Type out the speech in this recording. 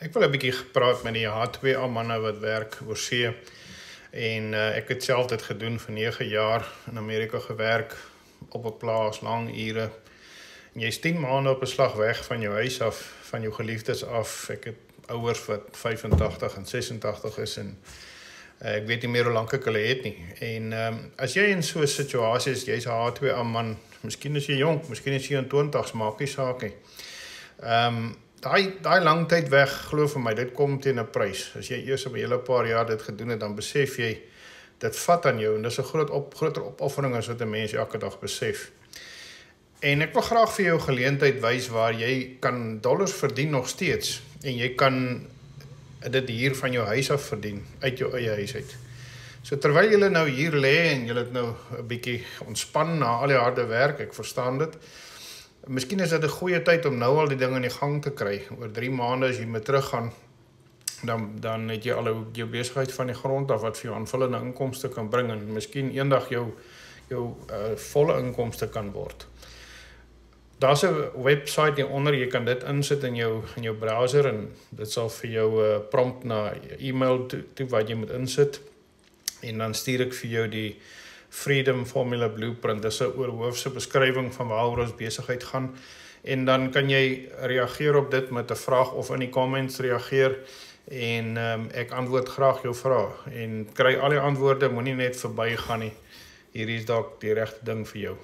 Ek wil 'n bietjie gepraat met die H2A manne wat werk oor see. En ek het self dit gedoen vir 9 jaar in Amerika gewerk op 'n plaas, lang ure. En jy's 10 maande op 'n slag weg van jou huis af, van jou geliefdes af. Ek het ouers wat 85 en 86 is en ek weet nie meer hoe lank ek hulle het nie. En as jy in so 'n situasie is, jy's 'n H2A man, miskien is jy jonk, miskien is jy in 20's, maak nie saak nie. Daai lang tyd weg, glo vir my, dit kom teen 'n prys. As jy eers op 'n hele paar jaar dit gedoen het, dan besef jy, dit vat aan jou, en dis 'n groter opoffering as wat 'n mens elke dag besef. En ek wil graag vir jou 'n geleentheid wys waar jy kan dollars verdien nog steeds, en jy kan dit hier van jou huis af verdien, uit jou eie huis uit. So terwyl julle nou hier lê, en julle het nou 'n bietjie ontspan na al die harde werk, ek verstaan dit, miskien is dit 'n goeie tyd om nou al die dinge in die gang te kry. Oor 3 maande as jy moet teruggaan, dan het jy al jou besigheid van die grond af wat vir jou aanvullende inkomste kan bring, en miskien eendag jou volle inkomste kan word. Daar's 'n website hieronder, jy kan dit insit in jou browser, en dit sal vir jou prompt na e-mail toe wat jy moet insit, en dan stuur ek vir jou die Freedom Formula Blueprint. Dis 'n oorhoofse beskrywing van waaroor ons besigheid gaan, en dan kan jy reageer op dit met 'n vraag of in die comments reageer, en ek antwoord graag jou vrae, en kry al die antwoorde, moenie net verbygaan nie. Hierdie is dalk die regte ding vir jou.